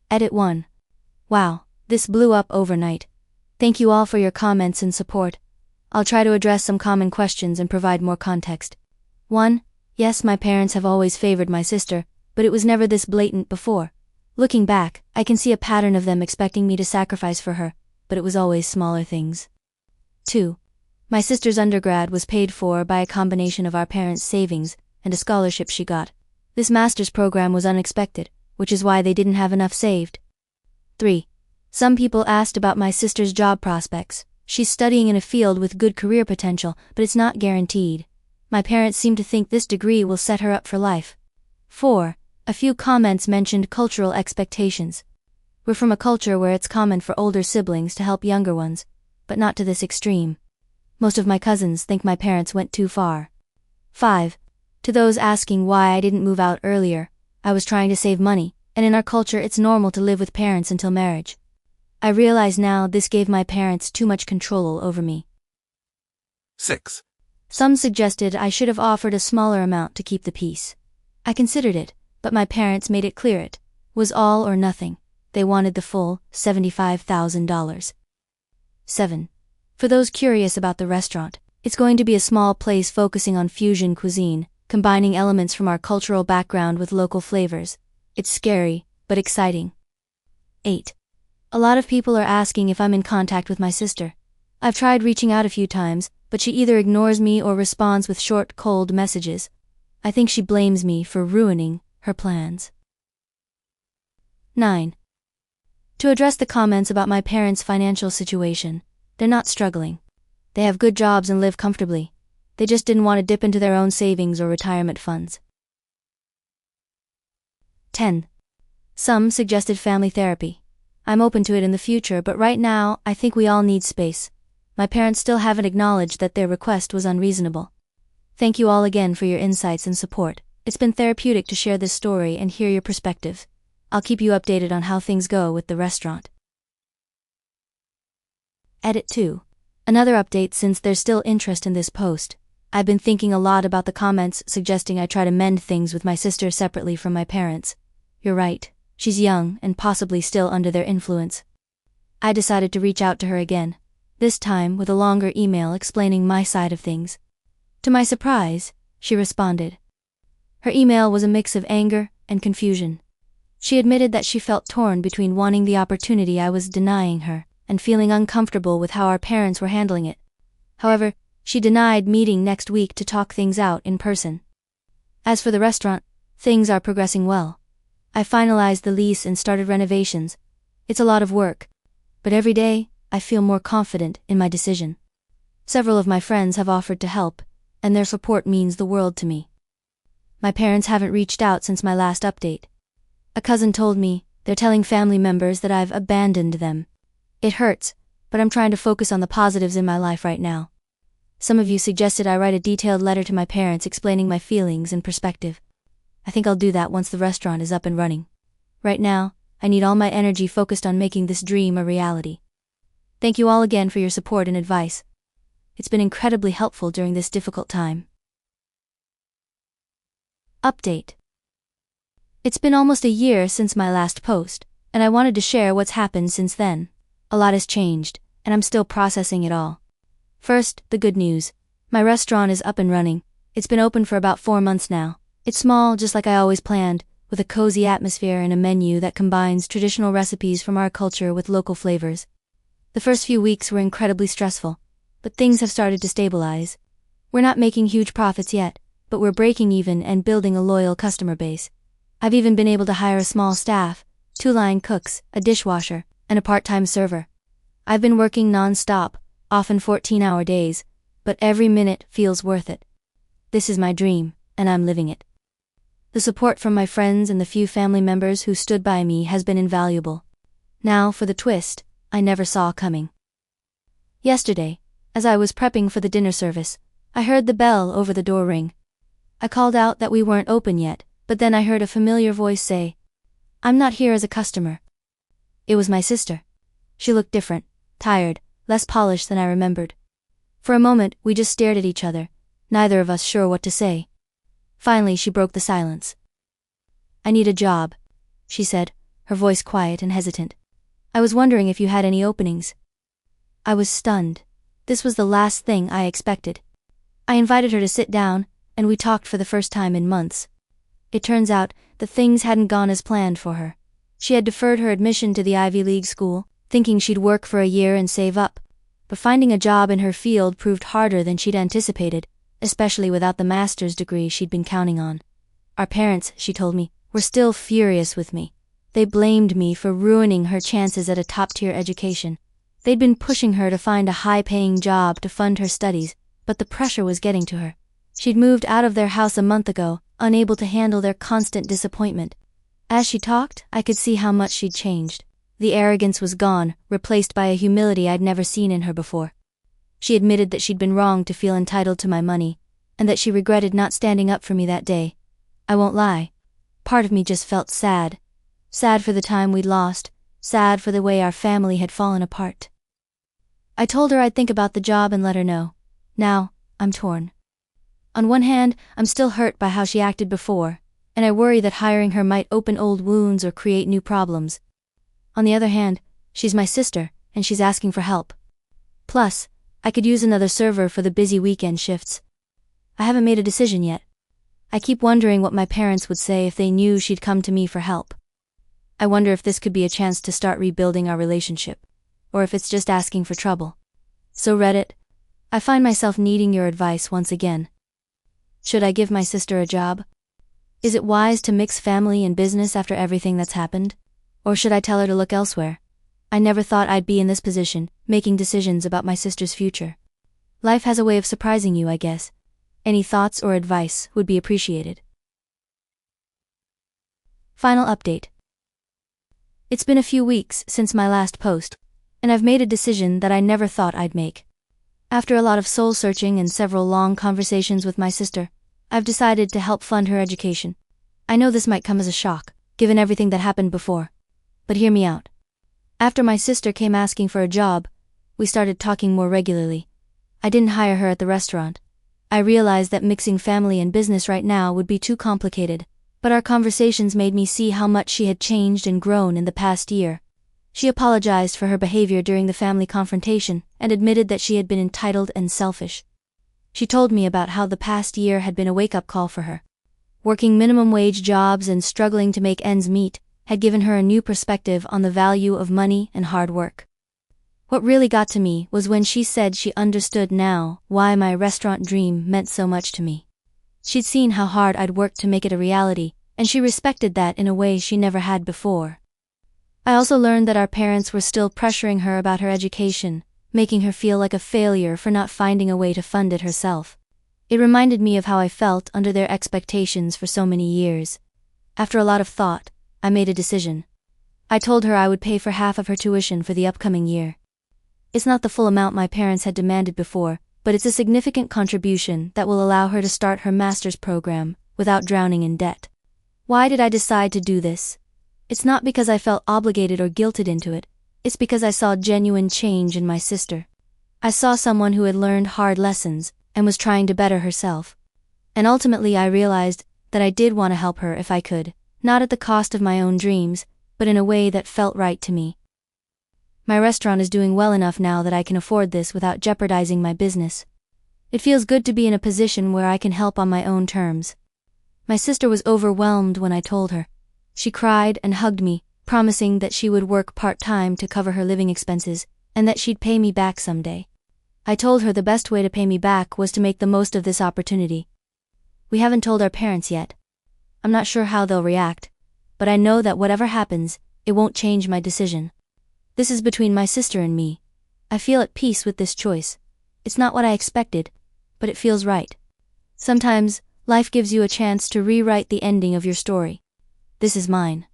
Edit 1. Wow, this blew up overnight. Thank you all for your comments and support. I'll try to address some common questions and provide more context. 1. Yes, my parents have always favored my sister, but it was never this blatant before. Looking back, I can see a pattern of them expecting me to sacrifice for her, but it was always smaller things. 2. My sister's undergrad was paid for by a combination of our parents' savings and a scholarship she got. This master's program was unexpected, which is why they didn't have enough saved. 3. Some people asked about my sister's job prospects. She's studying in a field with good career potential, but it's not guaranteed. My parents seem to think this degree will set her up for life. 4. A few comments mentioned cultural expectations. We're from a culture where it's common for older siblings to help younger ones, but not to this extreme. Most of my cousins think my parents went too far. 5. To those asking why I didn't move out earlier, I was trying to save money, and in our culture it's normal to live with parents until marriage. I realize now this gave my parents too much control over me. 6. Some suggested I should have offered a smaller amount to keep the peace. I considered it, but my parents made it clear it was all or nothing. They wanted the full $75,000. 7. For those curious about the restaurant, it's going to be a small place focusing on fusion cuisine, combining elements from our cultural background with local flavors. It's scary, but exciting. 8. A lot of people are asking if I'm in contact with my sister. I've tried reaching out a few times, but she either ignores me or responds with short, cold messages. I think she blames me for ruining her plans. 9. To address the comments about my parents' financial situation, they're not struggling. They have good jobs and live comfortably. They just didn't want to dip into their own savings or retirement funds. 10. Some suggested family therapy. I'm open to it in the future, but right now, I think we all need space. My parents still haven't acknowledged that their request was unreasonable. Thank you all again for your insights and support. It's been therapeutic to share this story and hear your perspective. I'll keep you updated on how things go with the restaurant. Edit 2. Another update since there's still interest in this post. I've been thinking a lot about the comments suggesting I try to mend things with my sister separately from my parents. You're right, she's young and possibly still under their influence. I decided to reach out to her again, this time with a longer email explaining my side of things. To my surprise, she responded. Her email was a mix of anger and confusion. She admitted that she felt torn between wanting the opportunity I was denying her and feeling uncomfortable with how our parents were handling it. However, she denied meeting next week to talk things out in person. As for the restaurant, things are progressing well. I finalized the lease and started renovations. It's a lot of work, but every day, I feel more confident in my decision. Several of my friends have offered to help, and their support means the world to me. My parents haven't reached out since my last update. A cousin told me they're telling family members that I've abandoned them. It hurts, but I'm trying to focus on the positives in my life right now. Some of you suggested I write a detailed letter to my parents explaining my feelings and perspective. I think I'll do that once the restaurant is up and running. Right now, I need all my energy focused on making this dream a reality. Thank you all again for your support and advice. It's been incredibly helpful during this difficult time. Update. It's been almost a year since my last post, and I wanted to share what's happened since then. A lot has changed, and I'm still processing it all. First, the good news. My restaurant is up and running. It's been open for about 4 months now. It's small, just like I always planned, with a cozy atmosphere and a menu that combines traditional recipes from our culture with local flavors. The first few weeks were incredibly stressful, but things have started to stabilize. We're not making huge profits yet, but we're breaking even and building a loyal customer base. I've even been able to hire a small staff, 2 line cooks, a dishwasher, and a part-time server. I've been working non-stop, often 14-hour days, but every minute feels worth it. This is my dream, and I'm living it. The support from my friends and the few family members who stood by me has been invaluable. Now for the twist I never saw coming. Yesterday, as I was prepping for the dinner service, I heard the bell over the door ring. I called out that we weren't open yet, but then I heard a familiar voice say, "I'm not here as a customer." It was my sister. She looked different, tired, less polished than I remembered. For a moment, we just stared at each other, neither of us sure what to say. Finally, she broke the silence. "I need a job," she said, her voice quiet and hesitant. I was wondering if you had any openings. I was stunned. This was the last thing I expected. I invited her to sit down, and we talked for the first time in months. It turns out that things hadn't gone as planned for her. She had deferred her admission to the Ivy League school, thinking she'd work for a year and save up. But finding a job in her field proved harder than she'd anticipated, especially without the master's degree she'd been counting on. Our parents, she told me, were still furious with me. They blamed me for ruining her chances at a top-tier education. They'd been pushing her to find a high-paying job to fund her studies, but the pressure was getting to her. She'd moved out of their house a month ago, unable to handle their constant disappointment. As she talked, I could see how much she'd changed. The arrogance was gone, replaced by a humility I'd never seen in her before. She admitted that she'd been wrong to feel entitled to my money, and that she regretted not standing up for me that day. I won't lie. Part of me just felt sad. Sad for the time we'd lost, sad for the way our family had fallen apart. I told her I'd think about the job and let her know. Now, I'm torn. On one hand, I'm still hurt by how she acted before, and I worry that hiring her might open old wounds or create new problems. On the other hand, she's my sister, and she's asking for help. Plus, I could use another server for the busy weekend shifts. I haven't made a decision yet. I keep wondering what my parents would say if they knew she'd come to me for help. I wonder if this could be a chance to start rebuilding our relationship, or if it's just asking for trouble. So Reddit, I find myself needing your advice once again. Should I give my sister a job? Is it wise to mix family and business after everything that's happened? Or should I tell her to look elsewhere? I never thought I'd be in this position, making decisions about my sister's future. Life has a way of surprising you, I guess. Any thoughts or advice would be appreciated. Final update. It's been a few weeks since my last post, and I've made a decision that I never thought I'd make. After a lot of soul-searching and several long conversations with my sister, I've decided to help fund her education. I know this might come as a shock, given everything that happened before. But hear me out. After my sister came asking for a job, we started talking more regularly. I didn't hire her at the restaurant. I realized that mixing family and business right now would be too complicated, but our conversations made me see how much she had changed and grown in the past year. She apologized for her behavior during the family confrontation and admitted that she had been entitled and selfish. She told me about how the past year had been a wake-up call for her. Working minimum-wage jobs and struggling to make ends meet had given her a new perspective on the value of money and hard work. What really got to me was when she said she understood now why my restaurant dream meant so much to me. She'd seen how hard I'd worked to make it a reality, and she respected that in a way she never had before. I also learned that our parents were still pressuring her about her education, making her feel like a failure for not finding a way to fund it herself. It reminded me of how I felt under their expectations for so many years. After a lot of thought, I made a decision. I told her I would pay for half of her tuition for the upcoming year. It's not the full amount my parents had demanded before, but it's a significant contribution that will allow her to start her master's program without drowning in debt. Why did I decide to do this? It's not because I felt obligated or guilted into it. It's because I saw genuine change in my sister. I saw someone who had learned hard lessons and was trying to better herself. And ultimately I realized that I did want to help her if I could, not at the cost of my own dreams, but in a way that felt right to me. My restaurant is doing well enough now that I can afford this without jeopardizing my business. It feels good to be in a position where I can help on my own terms. My sister was overwhelmed when I told her. She cried and hugged me, promising that she would work part-time to cover her living expenses, and that she'd pay me back someday. I told her the best way to pay me back was to make the most of this opportunity. We haven't told our parents yet. I'm not sure how they'll react, but I know that whatever happens, it won't change my decision. This is between my sister and me. I feel at peace with this choice. It's not what I expected, but it feels right. Sometimes, life gives you a chance to rewrite the ending of your story. This is mine.